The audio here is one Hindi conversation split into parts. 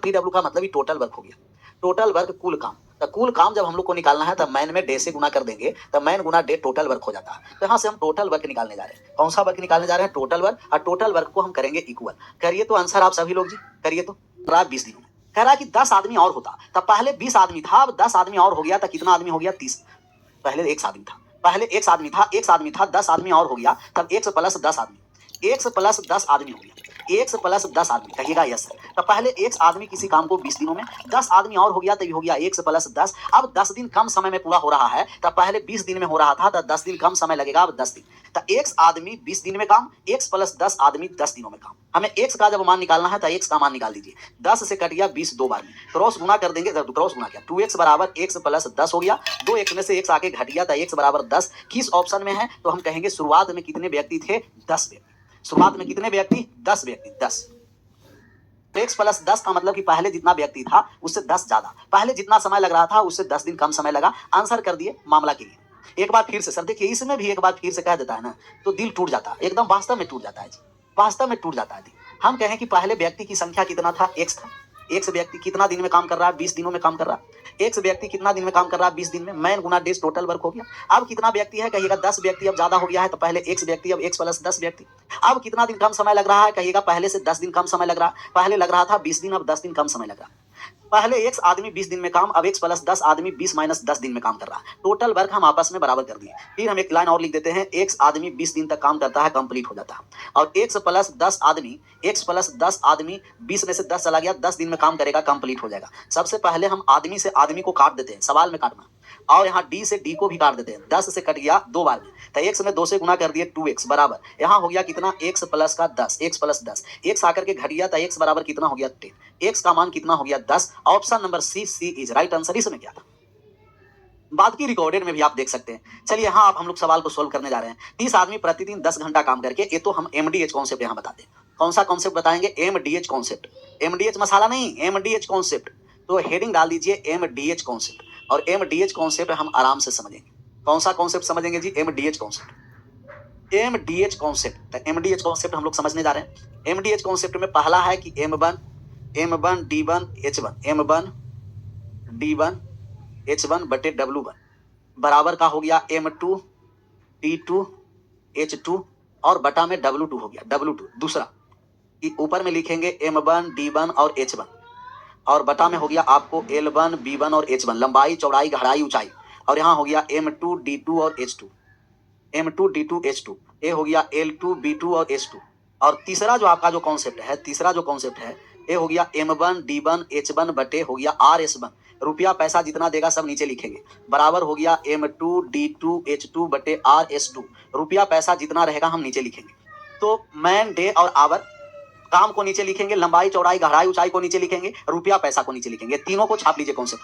TW का मतलब ही टोटल वर्क हो गया, टोटल वर्क कुल काम। तो कुल काम जब हम लोग को निकालना है तब मैन में डे से गुना कर देंगे, तब मैन गुना डे टोटल वर्क हो जाता है। तो यहाँ से हम टोटल वर्क निकालने जा रहे हैं। कौन सा वर्क निकालने जा रहे हैं? Total work. और टोटल वर्क को हम करेंगे इक्वल। करिए तो आंसर आप सभी लोग जी, करिए तो। 20 दिनों में कह रहा है कि 10 आदमी और होता, तब पहले 20 आदमी था, अब 10 आदमी और हो गया, तो कितना आदमी हो गया? 30। पहले एक आदमी था, पहले एक आदमी था, 10 आदमी और हो गया, तब 1 प्लस 10 आदमी, 1 प्लस 10 आदमी हो गया, 1 प्लस 10 आदमी, कहिएगा यस। तो पहले 1 आदमी किसी काम को 20 दिनों में, 10 आदमी और हो गया, तभी हो गया 1 प्लस 10। अब 10 दिन कम समय में पूरा हो रहा है, तब पहले 20 दिन में हो रहा था, तो 10 दिन कम समय लगेगा, अब 10 दिन। तो 1 आदमी 20 दिन में काम, 1 प्लस 10 आदमी 10 दिनों में काम। हमें x का जब मान निकालना है तो x का मान निकाल दीजिए। 10 से कट गया 20 दो बार में, क्रॉस गुना कर देंगे, क्रॉस गुना किया 2x बराबर x प्लस 10 हो गया, 2x में से x आके घट गया, तो x बराबर 10 किस ऑप्शन में है? तो हम कहेंगे शुरुआत में कितने व्यक्ति थे? 10 व्यक्ति। शुरुआत में कितने व्यक्ति? 10 व्यक्ति, 10। x प्लस 10 का मतलब कि पहले जितना व्यक्ति था उससे 10 ज्यादा, पहले जितना समय लग रहा था उससे 10 दिन कम समय लगा। आंसर कर दिए मामला के लिए। एक बार फिर से सर देखिए, इसमें भी एक बार फिर से कह देता है ना तो दिल टूट जाता है, एकदम वास्तव में टूट जाता है जी, वास्तव में टूट जाता है दिल। हम कहें कि पहले व्यक्ति की संख्या कितना था? x था। x व्यक्ति कितना दिन में काम कर रहा है? 20 दिनों में काम कर रहा है। x व्यक्ति कितना दिन में काम कर रहा है? 20 दिन में। मैन गुना डेज टोटल वर्क हो गया। अब कितना व्यक्ति है? कहिएगा 10 व्यक्ति। अब ज्यादा हो गया है तो पहले x व्यक्ति, अब x प्लस 10 व्यक्ति। अब कितना दिन कम समय लग रहा है? कहिएगा पहले से 10 दिन कम समय लग रहा है। पहले लग रहा था 20 दिन, अब 10 दिन कम समय लग रहा है। पहले x आदमी 20 दिन में काम, अब x प्लस 10 आदमी 20 माइनस 10 दिन में काम कर रहा है। टोटल वर्क हम आपस में बराबर कर दिए। फिर हम एक लाइन और लिख देते हैं, x आदमी 20 दिन तक काम करता है, कंप्लीट हो जाता है। और x प्लस 10 आदमी, x प्लस 10 आदमी 20 में से 10 चला गया, 10 दिन में काम करेगा, कंप्लीट हो जाएगा। सबसे पहले हम आदमी से आदमी को काट देते हैं, सवाल में काटना, और यहाँ d से d को भी काट देते हैं। 10 से कट गया दो बार में, तो x में 2 से गुना कर दिए 2x बराबर, यहाँ हो गया कितना? x प्लस का 10, x प्लस 10, x आकर के घट गया, तो x बराबर कितना हो गया? 10। x का मान कितना हो गया? 10। Option number C is right answer. इसमें क्या था? बाद की रिकॉर्डेड में भी आप देख सकते हैं। चलिए यहाँ आप हम लोग सवाल को सोल्व करने जा रहे हैं। 30 आदमी प्रतिदिन 10 घंटा काम करके, ये तो हम MDH कॉन्सेप्ट यहाँ बताते हैं। कौन सा कॉन्सेप्ट बताएंगे? MDH concept. MDH मसाला नहीं, MDH कॉन्सेप्ट। तो हेडिंग डाल दीजिए MDH कॉन्सेप्ट, और MDH कॉन्सेप्ट हम आराम से समझेंगे। कौन सा कॉन्सेप्ट समझेंगे जी? MDH concept. MDH concept, MDH concept हम लोग समझने जा रहे हैं। MDH कॉन्सेप्ट में पहला है कि M1 D1 H1, M1 D1 H1 बटे W1 बराबर का हो गया M2 D2 H2 और बटा में W2 हो गया, W2। दूसरा कि ऊपर में लिखेंगे M1 D1 और H1, और बटा में हो गया आपको L1 B1 और H1, लंबाई चौड़ाई गहराई ऊंचाई, और यहाँ हो गया M2 D2 और H2, M2 D2 H2, ये हो गया L2 B2 और H2। और तीसरा जो आपका जो कॉन्सेप्ट है, तीसरा जो कॉन्सेप्ट है, ये हो गया M1 D1 H1 बटे हो गया RS1। रुपया पैसा जितना देगा सब नीचे लिखेंगे, बराबर हो गया M2 D2 H2 बटे RS2। रुपया पैसा जितना रहेगा हम नीचे लिखेंगे। तो मैन डे और आवर, काम को नीचे लिखेंगे, लंबाई चौड़ाई गहराई ऊंचाई को नीचे लिखेंगे, रुपया पैसा को नीचे लिखेंगे। तीनों को छाप लीजिए कॉन्सेप्ट।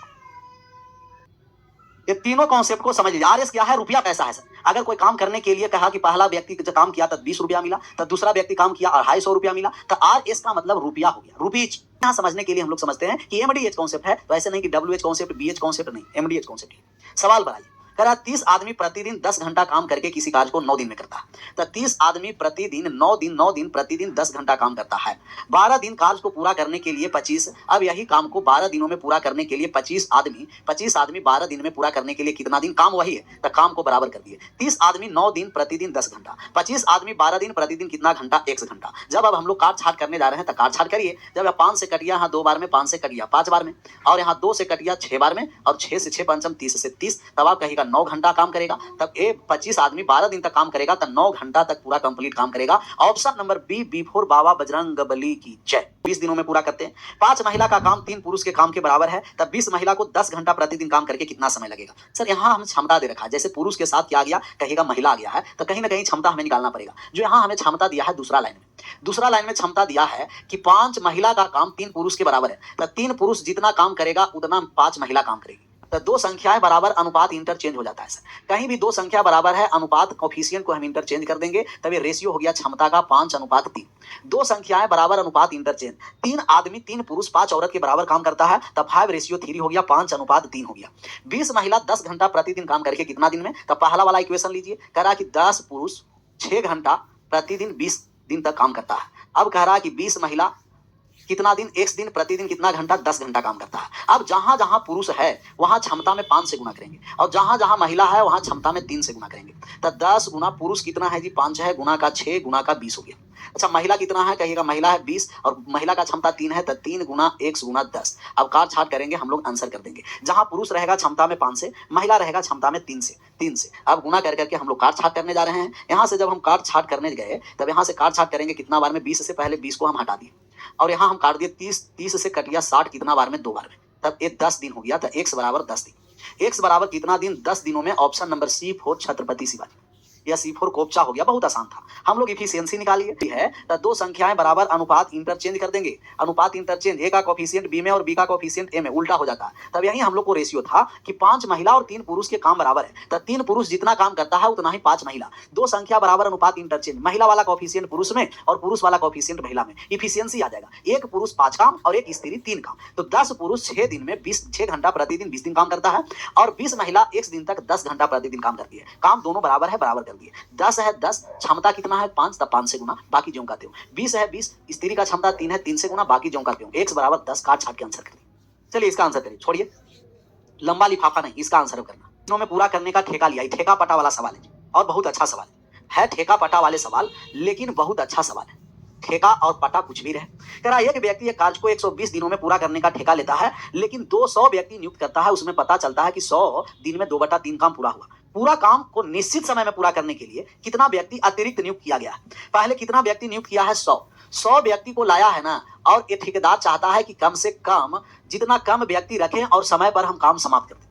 ये तीनों कॉन्सेप्ट को समझ लीजिए। RS क्या है? रुपया पैसा है सर। अगर कोई काम करने के लिए कहा कि पहला व्यक्ति जो काम किया तब 20 रुपया मिला, तब दूसरा व्यक्ति काम किया 250 रुपया मिला, तो RS का मतलब रुपया हो गया, रुपीज। यहाँ समझने के लिए हम लोग समझते हैं कि MDH कॉन्सेप्ट है, तो ऐसे नहीं कि WH कॉन्सेप्ट BH कॉन्सेप्ट नहीं, MDH कॉन्सेप्ट। सवाल बनाइए, कह रहा 30 आदमी प्रतिदिन 10 घंटा काम करके किसी कार्य को 9 दिन में करता है। तो 30 आदमी प्रतिदिन 9 दिन प्रतिदिन 10 घंटा काम करता है। 12 दिन कार्य को पूरा करने के लिए 25, अब यही काम को 12 दिनों में पूरा करने के लिए 25 आदमी 12 दिन में पूरा करने के लिए कितना दिन? काम वही है, तो काम को बराबर कर दिए। 30 आदमी 9 दिन प्रतिदिन 10 घंटा, 25 आदमी 12 दिन प्रतिदिन कितना घंटा? 1 घंटा। जब अब हम लोग काट छाट करने जा रहे हैं तो काट छाट करिए। जब 5 से कट गया यहाँ 2 बार में, 5 से कट गया 5 बार में, और यहाँ 2 से कट गया 6 बार में, और 6 से 6 पंचम 30 से 30, तब आप कहिएगा 9 घंटा काम करेगा। तब 25 आदमी 12 दिन तक काम करेगा, तो 9 घंटा तक पूरा कंप्लीट काम करेगा। ऑप्शन नंबर बी फॉर बाबा बजरंगबली की जय। 20 दिनों में पूरा करते हैं। 5 महिला का काम 3 पुरुष के काम के बराबर है, तब 20 महिला को 10 घंटा प्रतिदिन काम करके कितना समय लगेगा? सर यहाँ हम क्षमता दे रखा है, जैसे पुरुष के साथ क्या आ गया, कहेगा महिला आ गया है, तो कहीं ना कहीं क्षमता हमें निकालना पड़ेगा। जो यहाँ हमें क्षमता दिया है दूसरा लाइन में क्षमता दिया है कि 5 महिला का काम 3 पुरुष के बराबर है, तो 3 पुरुष जितना काम करेगा उतना 5 महिला काम करेगी। तो 2 संख्याएं बराबर, अनुपात इंटरचेंज हो जाता है सर। कहीं भी 2 संख्या बराबर है, अनुपात कोफिशिएंट को हम इंटरचेंज कर देंगे, तब ये रेशियो हो गया क्षमता का 5:3। 2 संख्याएं बराबर, अनुपात इंटरचेंज। 3 आदमी 3 पुरुष 5 औरत के बराबर काम करता है, तब 5:3 हो गया, 5:3 हो गया। 20 महिला 10 घंटा प्रतिदिन काम करके कितना दिन में? तब पहला वाला इक्वेशन लीजिए, कह रहा कि 10 पुरुष 6 घंटा प्रतिदिन 20 दिन तक काम करता है। अब कह रहा कि 20 महिला कितना दिन, x दिन, प्रतिदिन कितना घंटा, 10 घंटा काम करता है। अब जहां जहां पुरुष है वहां क्षमता में 5 से गुना करेंगे और जहां जहां महिला है वहां क्षमता में 3 से गुना करेंगे। तो 10 गुना पुरुष कितना है जी, 5 है, गुना का 6 गुना का 20 हो गया। अच्छा महिला कितना है, कहिएगा महिला है 20 और महिला का क्षमता 3 है, तो 3 गुना 1 गुना 10। अब काट छाट करेंगे हम लोग, आंसर कर देंगे। जहां पुरुष रहेगा क्षमता में 5 से, महिला रहेगा क्षमता में 3 से। अब गुना कर करके हम लोग काट छाट करने जा रहे हैं। यहाँ से जब हम काट छाट करने गए तब यहाँ से काट छाट करेंगे कितना बार में, 20 से पहले 20 को हम हटा दिए और यहाँ हम काट दिए 30 से कट गया 60 कितना बार में, 2 बार में, तब ये 10 दिन हो गया। तो x बराबर 10 दिन। x बराबर कितना दिन, 10 दिनों में। Option number C4 Chhatrapati Shivaji या C4 कोपचा हो गया। बहुत आसान था। हम लोग इफिशियंसी निकालिए है तो दो संख्याएं बराबर अनुपात इंटरचेंज कर देंगे। अनुपात इंटरचेंज, ए का कोफिशिएंट बी में और बी का कोफिशिएंट ए में, उल्टा हो जाता है। तब यही हम लोग को रेशियो था कि 5 महिला और 3 पुरुष के काम बराबर है। तो 3 पुरुष जितना काम करता है उतना ही 5 महिला। दो संख्या बराबर अनुपात इंटरचेंज, महिला वाला कोफिशिएंट पुरुष में और पुरुष वाला कोफिशिएंट महिला में, इफिशियंसी आ जाएगा। एक पुरुष 5 काम और एक स्त्री 3 काम। तो 10 पुरुष 6 दिन में 6 घंटा प्रतिदिन 20 दिन काम करता है और 20 महिला 1 दिन तक 10 घंटा प्रतिदिन काम करती है। काम दोनों बराबर है, बराबर कर दिए। 10 है 10, क्षमता कितना है 5, तब 5 से गुना, बाकी जो करते हो। 20 है 20, स्त्री का क्षमता 3 है, 3 से गुना, बाकी जो करते हो। x बराबर 10, काट छाट के आंसर करिए। चलिए इसका आंसर करिए, छोड़िए लंबा लिफाफा नहीं, इसका आंसर करना। तीनों में पूरा करने का ठेका लिया। ठेका पटा वाला सवाल है और बहुत अच्छा सवाल है ठेका पटा वाले सवाल, लेकिन बहुत अच्छा सवाल है। ठेका और पटा कुछ भी रहे, कह रहा एक व्यक्ति एक कार्य को 120 दिनों में पूरा करने का ठेका लेता है, लेकिन 200 व्यक्ति नियुक्त करता है। उसमें पता चलता है कि 100 दिन में 2/3 काम पूरा हुआ। पूरा काम को निश्चित समय में पूरा करने के लिए कितना व्यक्ति अतिरिक्त नियुक्त किया गया है? पहले कितना व्यक्ति नियुक्त किया है? 100 व्यक्ति को लाया है ना। और ये ठेकेदार चाहता है कि कम से कम जितना कम व्यक्ति रखें और समय पर हम काम समाप्त कर दें।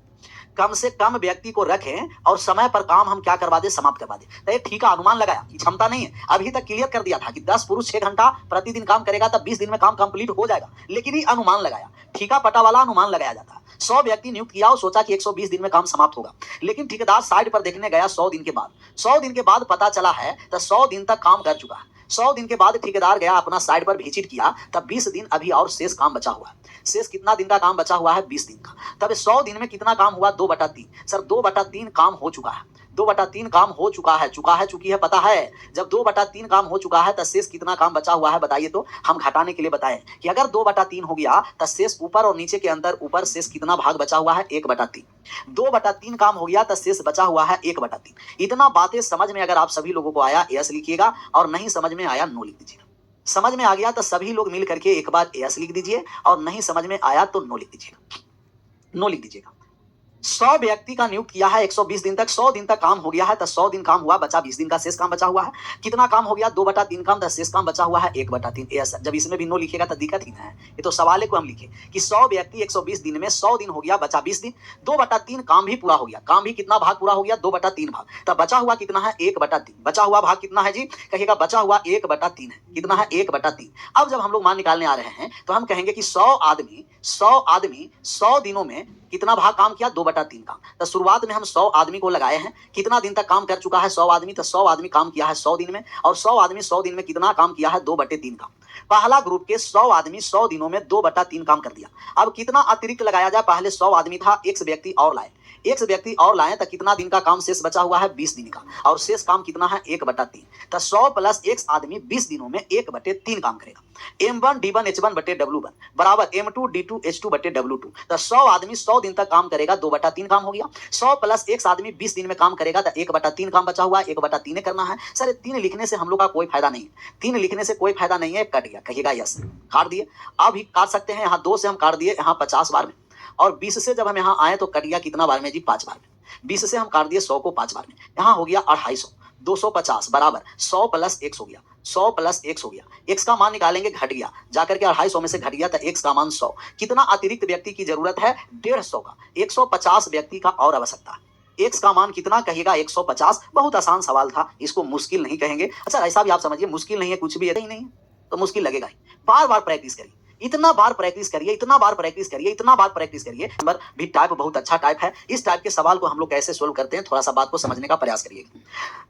कम से कम व्यक्ति को रखें और समय पर काम हम क्या करवा दे, समाप्त करवा दे। तो ये ठीक है, अनुमान लगाया कि क्षमता नहीं है। अभी तक क्लियर कर दिया था कि 10 पुरुष 6 घंटा प्रतिदिन काम करेगा तब 20 दिन में काम कंप्लीट हो जाएगा, लेकिन ये अनुमान लगाया। ठीका पटा वाला अनुमान लगाया जाता है। 100 व्यक्ति नियुक्त किया और सोचा कि 120 दिन में काम समाप्त होगा, लेकिन ठेकेदार साइड पर देखने गया 100 दिन के बाद। 100 दिन के बाद पता चला है तो 100 दिन तक काम कर चुका है। 100 दिन के बाद ठेकेदार गया अपना साइड पर विजिट किया, तब 20 दिन अभी और शेष काम बचा हुआ है। शेष कितना दिन का काम बचा हुआ है? 20 दिन का। तब 100 दिन में कितना काम हुआ? 2/3। सर 2/3 काम हो चुका है। 2/3 काम हो चुका है, चुकी है पता है। जब 2/3 काम हो चुका है तो शेष कितना काम बचा हुआ है बताइए। तो हम घटाने के लिए बताएं कि अगर 2/3 हो गया तो शेष ऊपर और नीचे के अंदर, ऊपर शेष कितना भाग बचा हुआ है? 1/3। 2/3 काम हो गया तो शेष बचा हुआ है 1/3। इतना बातें समझ में अगर आप सभी लोगों को आया यस लिखिएगा, और नहीं समझ में आया नो लिख दीजिएगा। समझ में आ गया तो सभी लोग मिल करके एक बार यस लिख दीजिए, और नहीं समझ में आया तो नो लिख दीजिएगा। नो लिख दीजिएगा। 100 व्यक्ति का नियुक्त किया है 120 दिन तक। 100 दिन तक काम हो गया है तो 100 दिन काम हुआ, बचा 20 दिन का शेष काम बचा हुआ है। कितना काम हो गया? 2/3 काम, तो शेष काम बचा हुआ है 1/3। यस, जब इसमें भी नो लिखेगा तो दिक्कत ही ना है। ये तो सवाल को हम लिखे कि 100 व्यक्ति 120 दिन में 100 दिन हो गया, बचा 20 दिन। 2/3 काम भी पूरा हो गया। काम भी कितना भाग पूरा हो गया? 2/3 भाग। तब बचा हुआ कितना है? 1/3। बचा हुआ भाग कितना है जी? कहिएगा बचा हुआ 1/3 है। कितना है? 1/3। अब जब हम लोग मान निकालने आ रहे हैं तो हम कहेंगे कि 100 आदमी 100 दिनों में कितना भाग काम किया? 2/3 काम। तो शुरुआत में हम 100 आदमी को लगाए हैं। कितना दिन तक काम कर चुका है? 100 आदमी। तो 100 आदमी काम किया है 100 दिन में, और 100 आदमी 100 दिन में कितना काम किया है? 2/3 काम। पहला ग्रुप के 100 आदमी 100 दिनों में 2/3 काम कर दिया। अब कितना अतिरिक्त लगाया जाए? पहले 100 आदमी था, एक व्यक्ति और लाए। एक व्यक्ति और लाए तो कितना दिन का काम शेष बचा हुआ है? 20 दिन का। और शेष काम कितना है? 1/3। तो 100 प्लस x आदमी 20 दिनों में 1/3 काम करेगा। M1 D1 H1 बटे W1 बराबर M2 D2 H2 बटे W2। तो 100 आदमी 100 दिन तक काम करेगा, 2/3 काम हो गया। 100 प्लस x आदमी 20 दिन में काम करेगा तो 1/3 काम बचा हुआ है, 1/3 करना है। सर 3 लिखने से हम लोग का कोई फायदा नहीं है। 3 लिखने से कोई फायदा नहीं है, कट गया। कहिएगा यस, काट दिए। अब ही काट सकते हैं, यहाँ 2 से हम काट दिए, यहाँ 50 बार में, और 20 से जब हम यहाँ आए तो कट गया कितना बार में जी? 5 बार में। 20 से हम काट दिए 100 को 5 बार में, यहाँ हो गया 250। 250 बराबर 100 प्लस x हो गया। 100 प्लस x हो गया। x का मान निकालेंगे, घट गया, जाकर के 250 में से घट गया तो x का मान 100। कितना अतिरिक्त व्यक्ति की जरूरत है? 150 का। 150 व्यक्ति का और आवश्यकता है। x का मान कितना? कहिएगा 150। बहुत आसान सवाल था, इसको मुश्किल नहीं कहेंगे। अच्छा ऐसा भी आप समझिए, मुश्किल नहीं है, कुछ भी है ही नहीं है तो मुश्किल लगेगा ही। बार बार प्रैक्टिस करिए, इतना बार प्रैक्टिस करिए, इतना बार प्रैक्टिस करिए, इतना बार प्रैक्टिस करिए। नंबर भी टाइप बहुत अच्छा टाइप है। इस टाइप के सवाल को हम लोग कैसे सोल्व करते हैं, थोड़ा सा बात को समझने का प्रयास करिए।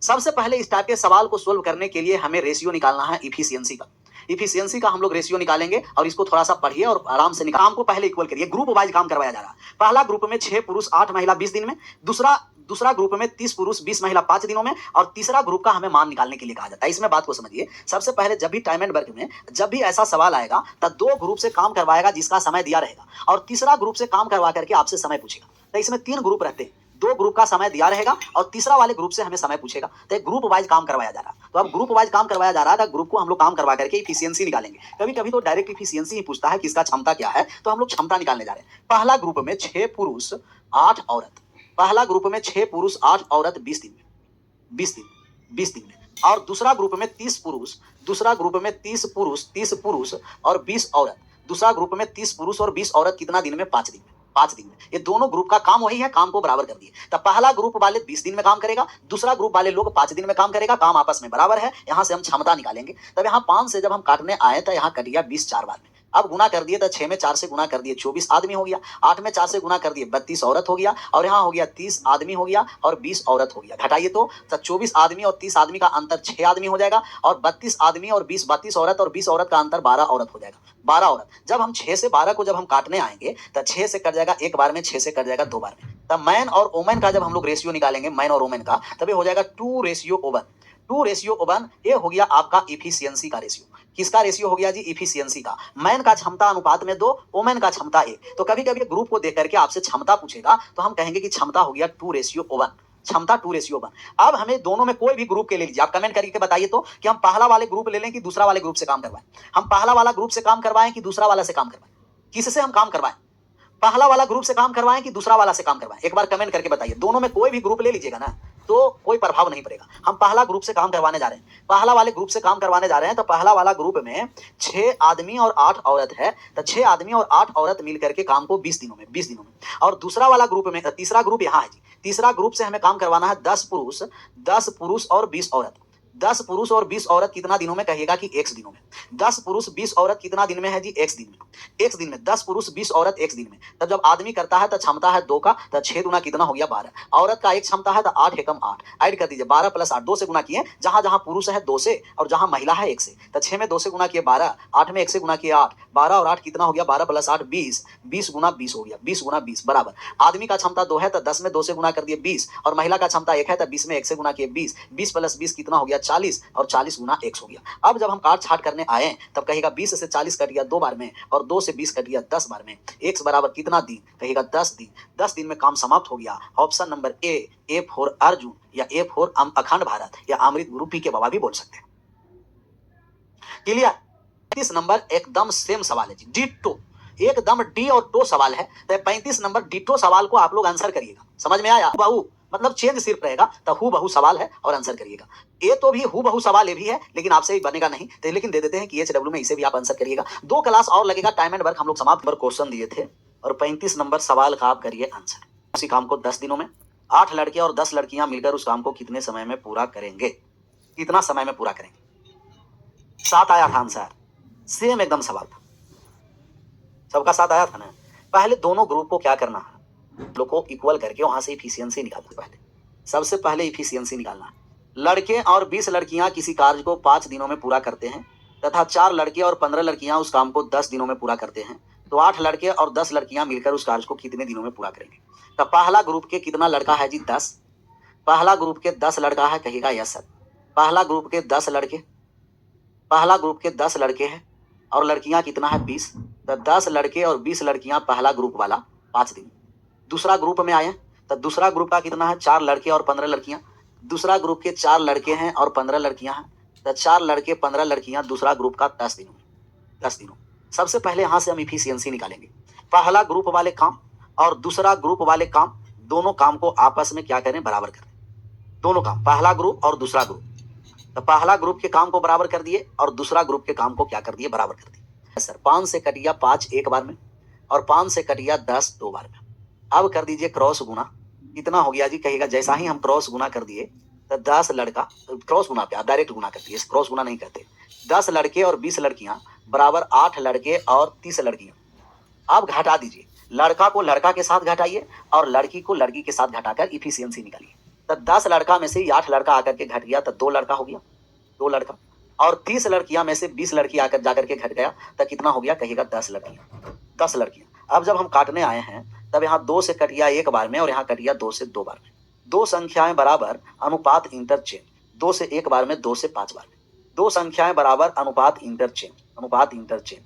सबसे पहले इस टाइप के सवाल को सोल्व करने के लिए हमें रेशियो निकालना है इफिशियंसी का। इफिशियंसी का हम लोग रेशियो निकालेंगे, और इसको थोड़ा सा पढ़िए और आराम से काम को पहले इक्वल करिए। ग्रुप वाइज काम करवाया जा रहा है। पहला ग्रुप में 6 पुरुष 8 महिला 20 दिन में। दूसरा दूसरा ग्रुप में 30 पुरुष 20 महिला 5 दिनों में, और तीसरा ग्रुप का हमें मान निकालने के लिए कहा जाता है। इसमें बात को समझिए। सबसे पहले जब भी टाइम एंड वर्क में जब भी ऐसा सवाल आएगा तब 2 ग्रुप से काम करवाएगा जिसका समय दिया रहेगा, और तीसरा ग्रुप से काम करवा करके आपसे समय पूछेगा। तो इसमें 3 ग्रुप रहते हैं, 2 ग्रुप का समय दिया रहेगा और तीसरा वाले ग्रुप से हमें समय पूछेगा। तो एक ग्रुप वाइज काम करवाया जा रहा है। तो अब ग्रुप वाइज काम करवाया जा रहा है, तो ग्रुप को हम लोग काम करवा करके इफिशियंसी निकालेंगे। कभी कभी तो डायरेक्ट इफिशियंसी ही पूछता है कि इसका क्षमता क्या है, तो हम लोग क्षमता निकालने जा रहे हैं। पहला ग्रुप में 6 पुरुष 8 औरत, पहला ग्रुप में 6 पुरुष 8 औरत 20 दिन में, 20 दिन में। और दूसरा ग्रुप में 30 पुरुष, दूसरा ग्रुप में 30 पुरुष और 20 औरत, दूसरा ग्रुप में 30 पुरुष और 20 औरत कितना दिन में? 5 दिन में, 5 दिन में। ये दोनों ग्रुप का काम वही है, काम को बराबर कर दिए। तब पहला ग्रुप वाले 20 दिन में काम करेगा, दूसरा ग्रुप वाले लोग 5 दिन में काम करेगा, काम आपस में बराबर है। यहां से हम क्षमता निकालेंगे। तब यहाँ 5 से जब हम काटने आए तो यहाँ कट गया 20 4 बार में। अब गुना कर दिए तो 6 में 4 से गुना कर दिए 24 आदमी हो गया, 8 में 4 से गुना कर दिए 32 औरत हो गया, और यहाँ हो गया 30 आदमी हो गया और 20 औरत हो गया। घटाइए तो 24 आदमी और 30 आदमी का अंतर 6 आदमी हो जाएगा, और 32 आदमी और 20 32 औरत और 20 औरत का अंतर 12 औरत हो जाएगा। 12 औरत। जब हम 6 से 12 को जब हम काटने आएंगे तो 6 से कट जाएगा एक बार में, 6 से कट जाएगा 2 बार में। तब मैन और वोमेन का जब हम लोग रेशियो निकालेंगे, मैन और वोमेन का, तब ये हो जाएगा 2:1। 2:1 ये हो गया आपका इफिशियंसी का रेशियो। किसका रेशियो हो गया जी? इफिशियंसी का। मैन का क्षमता अनुपात में 2, वोमेन का क्षमता 1। तो कभी कभी ग्रुप को देख करके आपसे क्षमता पूछेगा तो हम कहेंगे कि क्षमता हो गया 2:1, क्षमता 2:1। अब हमें दोनों में कोई भी ग्रुप के ले लीजिए, आप कमेंट करके बताइए तो कि हम पहला वाले ग्रुप ले लें कि दूसरा वाले ग्रुप से काम करवाएं। हम पहला वाला ग्रुप से काम करवाएं कि दूसरा वाला से काम करवाएं? किससे हम काम करवाएं? पहला वाला ग्रुप से काम करवाएं कि दूसरा वाला से काम करवाएं? एक बार कमेंट करके बताइए। दोनों में कोई भी ग्रुप ले लीजिएगा ना तो कोई प्रभाव नहीं पड़ेगा। हम पहला ग्रुप से काम करवाने जा रहे हैं, पहला वाले ग्रुप से काम करवाने जा रहे हैं। तो पहला वाला ग्रुप में 6 आदमी और 8 औरत है, तो 6 आदमी और 8 औरत मिल करके काम को 20 दिनों में, 20 दिनों में। और दूसरा वाला ग्रुप में, तीसरा ग्रुप यहाँ है जी, तीसरा ग्रुप से हमें काम करवाना है 10 पुरुष और 20 औरत। 10 पुरुष और 20 औरत कितना दिनों में? कहिएगा कि x दिनों में। 10 पुरुष 20 औरत कितना दिन में है जी? x दिन में। x दिन में 10 पुरुष 20 औरत x दिन में। तब जब आदमी करता है तो क्षमता है 2 का, तो 6 दूना कितना हो गया? 12। औरत का एक क्षमता है तो 8 एकम 8। ऐड कर दीजिए, 12 + 8, 2 से गुना किए। जहां जहां पुरुष है 2 से और जहां महिला है 1 से, तो 6 में 2 से गुना किए 12, 8 में 1 से गुना किए 8, 12 और 8 कितना हो गया? 12 + 8 20, 20 गुना 20 हो गया, 20 गुना 20 बराबर। आदमी का क्षमता 2 है तो 10 में 2 से गुना कर दिए 20, और महिला का क्षमता 1 है तो 20 में 1 से गुना किए 20, 20 + 20 कितना हो गया? 40, और 40 गुना x हो गया। अब जब हम काट छाट करने आए तब कहेगा 20 से 40 कट गया 2 बार में, और 2 से 20 कट गया 10 बार में। x बराबर कितना दिन? कहेगा 10 दिन। 10 दिन में काम समाप्त हो गया। Option number A for Arjun, या ए फॉर अखंड भारत, या अमृत गुरु पी के बाबा भी बोल सकते हैं। क्लियर? 35 नंबर एकदम सेम सवाल है जी, डिटो, एकदम डी और टो सवाल है। तो 35 नंबर डिटो सवाल को आप लोग आंसर करिएगा। समझ में आया? बहु मतलब चेंज सिर्फ रहेगा, तो हु बहु सवाल है और आंसर करिएगा। ये तो भी हु बहु सवाल ये भी है, लेकिन आपसे ही बनेगा नहीं, तो लेकिन दे देते हैं कि HW में इसे भी आप आंसर करिएगा। 2 क्लास और लगेगा, टाइम एंड वर्क हम लोग समाप्त पर क्वेश्चन दिए थे, और 35 नंबर सवाल का आप करिए आंसर। उसी काम को 10 दिनों में 8 लड़के और 10 लड़कियां मिलकर उस काम को कितने समय में पूरा करेंगे? कितना समय में पूरा करेंगे? 7 आया था आंसर, सेम एकदम सवाल था, सबका 7 आया था ना। पहले दोनों ग्रुप को क्या करना है? लोग को इक्वल करके वहां से इफिशियंसी निकालते। पहले सबसे पहले इफिशियंसी निकालना है। लड़के और 20 लड़कियां किसी कार्य को 5 दिनों में पूरा करते हैं, तथा 4 लड़के और 15 लड़कियां उस काम को 10 दिनों में पूरा करते हैं, तो 8 लड़के और 10 लड़कियां मिलकर उस कार्य को कितने दिनों में पूरा करेंगे? तो पहला ग्रुप के कितना लड़का है जी? 10। पहला ग्रुप के 10 लड़का है, कहिएगा यस सर। पहला ग्रुप के 10 लड़के, पहला ग्रुप के 10 लड़के हैं, और लड़कियां कितना है? 20। तो 10 लड़के और 20 लड़कियां पहला ग्रुप वाला 5 दिन। दूसरा ग्रुप में आए तो दूसरा ग्रुप का कितना है? 4 लड़के और 15 लड़कियां। दूसरा ग्रुप के 4 लड़के हैं और 15 लड़कियां हैं, तो 4 लड़के 15 लड़कियां दूसरा ग्रुप का 10 दिनों में, 10 दिनों। सबसे पहले यहां से हम इफिशियंसी निकालेंगे। पहला ग्रुप वाले काम और दूसरा ग्रुप वाले काम, दोनों काम को आपस में क्या करें? बराबर करें। दोनों काम, पहला ग्रुप और दूसरा ग्रुप, तो पहला ग्रुप के काम को बराबर कर दिए और दूसरा ग्रुप के काम को क्या कर दिए? बराबर कर दिए। सर 5 से कट गया 5 एक बार में, और 5 से कट गया 10 2 बार में। अब कर दीजिए क्रॉस गुना, कितना हो गया जी? कहेगा जैसा ही हम क्रॉस गुना कर दिए तो 10 लड़का, क्रॉस गुना पे आप डायरेक्ट गुना करती है, क्रॉस गुना नहीं करते। 10 लड़के और 20 लड़कियां बराबर 8 लड़के और 30 लड़कियां। अब घटा दीजिए, लड़का को लड़का के साथ घटाइए और लड़की को लड़की के साथ घटाकर इफिशियंसी निकालिए। तो 10 लड़का में से 8 लड़का आकर के घट गया तो 2 लड़का हो गया, 2 लड़का। और 30 लड़कियां में से 20 लड़की आकर जाकर के घट गया तो कितना हो गया? कहिएगा 10 लड़कियां, 10 लड़कियां। अब जब हम काटने आए हैं तब यहाँ 2 से कट गया 1 बार में, और यहाँ कट गया 2 से 2 बार में। दो संख्याएं बराबर अनुपात इंटरचेंज, 2 से 1 बार में, 2 से 5 बार में। दो संख्याएं बराबर अनुपात इंटरचेंज, अनुपात इंटरचेंज।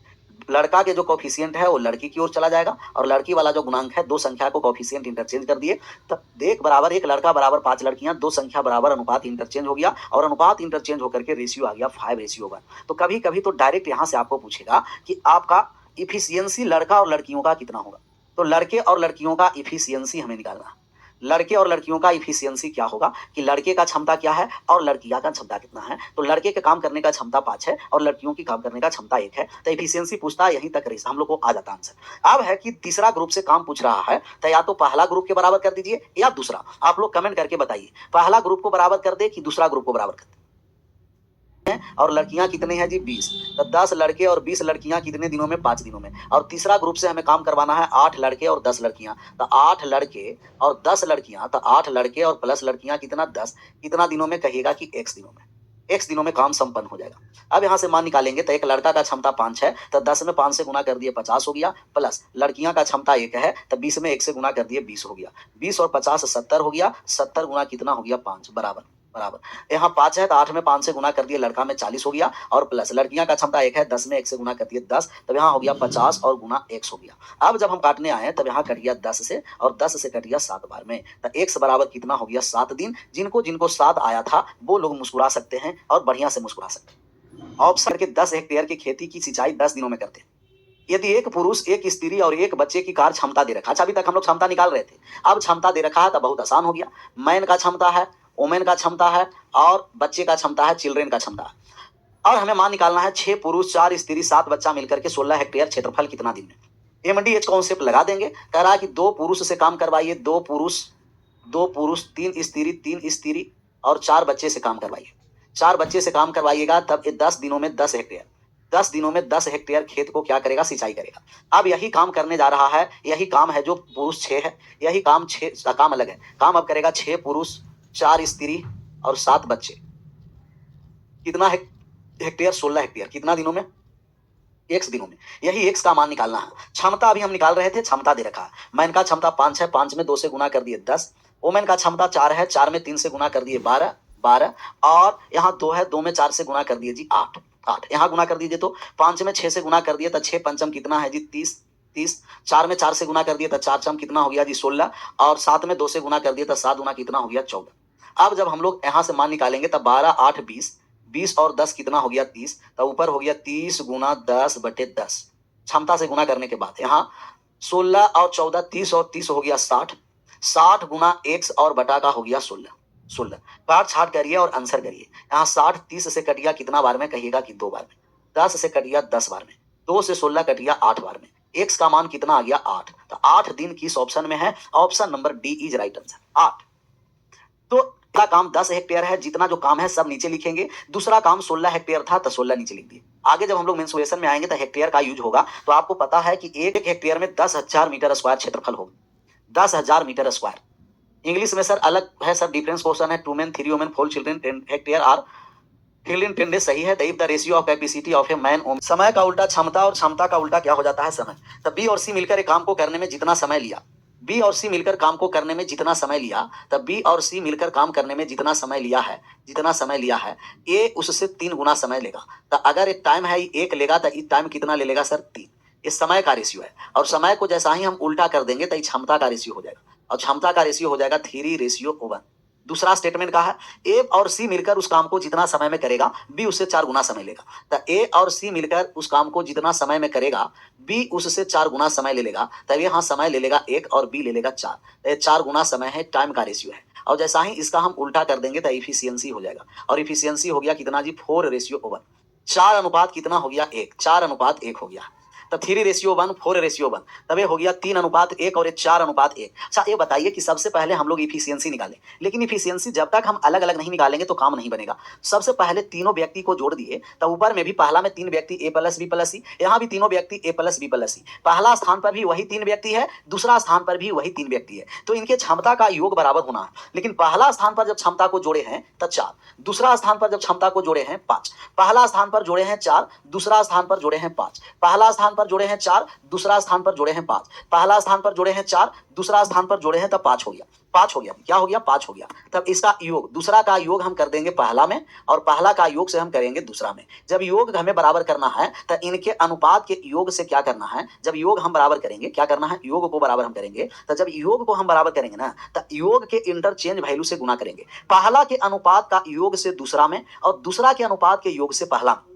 लड़का के जो कोफिशिएंट है वो लड़की की ओर चला जाएगा और लड़की वाला जो गुणांक है, दो संख्या को कोफिशिएंट इंटरचेंज कर दिए, तब एक बराबर एक लड़का बराबर 5 लड़कियां, दो संख्या बराबर अनुपात इंटरचेंज हो गया और अनुपात इंटरचेंज होकर के रेशियो आ गया 5:1। तो कभी कभी तो डायरेक्ट यहां से आपको पूछेगा कि आपका इफिशियंसी लड़का और लड़कियों का कितना होगा। तो लड़के और लड़कियों का इफिशियंसी हमें निकालना है। लड़के और लड़कियों का इफिशियंसी क्या होगा कि लड़के का क्षमता क्या है और लड़कियां का क्षमता कितना है। तो लड़के के काम करने का क्षमता 5 है और लड़कियों की काम करने का क्षमता 1 है। तो इफिशियंसी पूछता है, यहीं तक रेस हम लोग को आ जाता आंसर। अब है कि तीसरा ग्रुप से काम पूछ रहा है, तो या तो पहला ग्रुप के बराबर कर दीजिए या दूसरा। आप लोग कमेंट करके बताइए, पहला ग्रुप को बराबर कर दे कि दूसरा ग्रुप को बराबर कर दे। और लड़कियां कितनी है जी 20। तो 10 लड़के और 20 लड़कियां कितने दिनों में, 5 दिनों में। और तीसरा ग्रुप से हमें काम करवाना है 8 लड़के और 10 लड़कियां। तो 8 लड़के और 10 लड़कियां, तो 8 लड़के और प्लस लड़कियां कितना 10, कितना दिनों में कहिएगा कि x दिनों में। x दिनों में काम संपन्न हो जाएगा। अब यहां से मान निकालेंगे, तो एक लड़का का क्षमता 5 है, तो 10 में 5 से गुना कर दिए 50 हो गया, प्लस लड़कियां का क्षमता 1 है, तो 20 में 1 से गुना कर दिए 20 हो गया। 20 और 50 70 हो गया, 70 गुना कितना हो गया 5, बराबर बराबर। यहाँ 5 है तो 8 में 5 से गुना कर दिए, लड़का में 40 हो गया, और प्लस लड़कियां का क्षमता 1 है, 10 में 1 से गुना कर दिए 10, तब यहाँ हो गया 50 और गुना x हो गया। अब जब हम काटने आए तब यहाँ कट गया 10 से, और 10 से कट गया 7 बार में, तो x बराबर कितना हो गया 7 दिन। जिनको जिनको 7 आया था वो लोग मुस्कुरा सकते हैं और बढ़िया से मुस्कुरा सकते हैं। ऑप्शन के 10 हेक्टेयर की खेती की सिंचाई 10 दिनों में करते हैं। यदि एक पुरुष, एक स्त्री और एक बच्चे की कार्य क्षमता दे रखा। अच्छा, अभी तक हम लोग क्षमता निकाल रहे थे, अब क्षमता दे रखा है तो बहुत आसान हो गया। मैन का क्षमता है, वोमेन का क्षमता है, और बच्चे का क्षमता है, चिल्ड्रेन का क्षमता है। और हमें मान निकालना है 6 पुरुष 4 स्त्री 7 बच्चा मिलकर के 16 हेक्टेयर क्षेत्रफल कितना दिन में। MDH कॉन्सेप्ट लगा देंगे। कह रहा है कि 2 पुरुष से काम करवाइए, 2 पुरुष 3 स्त्री और 4 बच्चे से काम करवाइए। 4 बच्चे से काम करवाइएगा, तब 10 दिनों में 10 हेक्टेयर, 10 दिनों में 10 हेक्टेयर खेत को क्या करेगा, सिंचाई करेगा। अब यही काम करने जा रहा है, यही काम है जो पुरुष 6 है, यही काम 6 का काम अलग है। काम अब करेगा 6 पुरुष 4 स्त्री और 7 बच्चे, कितना हेक्टेयर 16 हेक्टेयर, कितना दिनों में, x दिनों में। यही x का मान निकालना है। क्षमता अभी हम निकाल रहे थे, क्षमता दे रखा है। मैन का क्षमता 5 है, 5 में 2 से गुना कर दिए 10। वोमेन का क्षमता 4 है, 4 में 3 से गुना कर दिए 12, और यहाँ 2 है, 2 में 4 से गुना कर दिए जी 8। यहाँ गुना कर दीजिए, तो 5 में 6 से गुना कर दिए तो 6 पंचम कितना है जी 30। 4 में 4 से गुना कर दिए तो 4 चम कितना हो गया जी 16, और 7 में 2 से गुना कर दिए तो 7 गुना कितना हो गया 14। अब जब हम लोग यहाँ से मान निकालेंगे तो 12 8 20 और 10 कितना हो गया 30, तो ऊपर हो गया 30 गुना 10/10। क्षमता से गुना करने के बाद यहाँ 16 और 14 30 और 30 हो गया 60, 60 गुना x और बटा का हो गया 16। काट छाट करिए और आंसर करिए। यहाँ 60 30 से कट गया कितना बार में, कहिएगा कि 2 बार में। 10 से कट गया 10 बार में, 2 से 16 कट गया 8 बार में। x का मान कितना आ गया 8। तो 8 दिन किस ऑप्शन में है, option number D is right answer 8। तो पहला काम 10 हेक्टेयर है, जितना जो काम है सब नीचे लिखेंगे। दूसरा काम 16 हेक्टेयर था तो 16 नीचे लिख दिए। आगे जब हम लोग मेंसुरेशन में आएंगे तो हेक्टेयर का यूज होगा। तो आपको पता है कि एक हेक्टेयर में 10,000 मीटर स्क्वायर क्षेत्रफल होगा, 10,000 मीटर स्क्वायर। इंग्लिश में सर अलग है सर, डिफरेंस क्वेश्चन है, 2 men 3 women 4 children 10 hectare are filled in 10 days, सही है। The ratio of capacity of a man. समय का उल्टा क्षमता और क्षमता का उल्टा क्या हो जाता है, समय। तो बी और सी मिलकर एक काम को करने में जितना समय लिया, बी और सी मिलकर काम को करने में जितना समय लिया, तब बी और सी मिलकर काम करने में जितना समय लिया है, ए उससे 3 गुना समय लेगा। तो अगर एक टाइम है 1 लेगा तो ये टाइम कितना ले लेगा सर 3। इस समय का रेशियो है, और समय को जैसा ही हम उल्टा कर देंगे तो ये क्षमता का रेशियो हो जाएगा, और क्षमता का रेशियो हो जाएगा 3:1। दूसरा स्टेटमेंट का है ए और सी मिलकर उस काम को जितना समय में करेगा, बी उससे 4 गुना समय लेगा। तो ए और सी मिलकर उस काम को जितना समय में करेगा, बी उससे 4 गुना समय ले लेगा। तब यहाँ समय ले लेगा 1 और बी ले लेगा 4। तो ये 4 गुना समय है, टाइम का रेशियो है। और जैसा ही इसका हम उल्टा कर देंगे तो इफिशियंसी हो जाएगा, और इफिशियंसी हो गया कितना जी 4:1। 4 अनुपात कितना हो गया 1, 4 अनुपात 1 हो गया। तो 3:1 4:1, तब ये हो गया 3 अनुपात 1 और ये 4 अनुपात 1। अच्छा ये बताइए कि सबसे पहले हम लोग इफिशियंसी निकालें, लेकिन इफिशियंसी जब तक हम अलग अलग नहीं निकालेंगे तो काम नहीं बनेगा। सबसे पहले तीनों व्यक्ति को जोड़ दिए, तो ऊपर में भी पहला में 3 व्यक्ति a + b + c, यहाँ भी तीनों व्यक्ति a + b + c। पहला स्थान पर भी वही 3 व्यक्ति है, दूसरा स्थान पर भी वही 3 व्यक्ति है, तो इनके क्षमता का योग बराबर होना है। लेकिन पहला स्थान पर जब क्षमता को जोड़े हैं तो 4, दूसरा स्थान पर जब क्षमता को जोड़े हैं 5, पहला स्थान पर जोड़े हैं 4, दूसरा स्थान पर जोड़े हैं 5, पहला स्थान पर पर जोड़े हैं 4, दूसरा स्थान पर जोड़े हैं 5, पहला स्थान पर जोड़े हैं 4, दूसरा स्थान पर जोड़े हैं तब 5 हो गया, 5 हो गया, क्या हो गया 5 हो गया। तब इसका योग, दूसरा का योग हम कर देंगे पहला में और पहला का योग से हम करेंगे दूसरा में। जब योग हमें बराबर करना है तो इनके अनुपात के योग से क्या करना है, जब योग हम बराबर करेंगे, क्या करना है, योग को बराबर हम करेंगे, तो जब योग को हम बराबर करेंगे ना तो योग के इंटरचेंज वैल्यू से गुना करेंगे, पहला के अनुपात का योग से दूसरा में और दूसरा के अनुपात के योग से पहला में।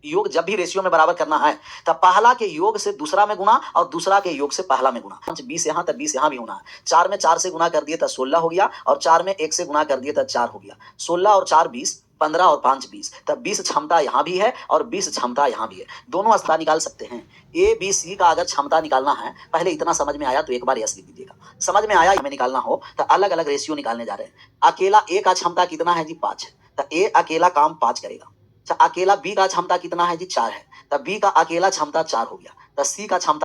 योग जब भी रेशियो में बराबर करना है तब पहला के योग से दूसरा में गुना और दूसरा के योग से पहला में गुना। 20 यहाँ तब 20 यहाँ भी होना है, 4 में 4 से गुना कर दिए तब 16 हो गया और 4 में 1 से गुना कर दिए तब 4 हो गया। 16 और 4 20, 15 और 5 20, तब 20 क्षमता यहाँ भी है और 20 क्षमता यहाँ भी है, दोनों स्थान निकाल सकते हैं। ए बी सी का अगर क्षमता निकालना है, पहले इतना समझ में आया तो एक बार यस लिख दीजिएगा, समझ में आया हमें निकालना हो तो अलग अलग रेशियो निकालने जा रहे हैं। अकेला ए का क्षमता कितना है जी 5 है, तो ए अकेला काम 5 करेगा। अच्छा, अकेला बी का क्षमता कितना है जी 4 है, तब बी का अकेला क्षमता 4 हो गया, तो सी का क्षमता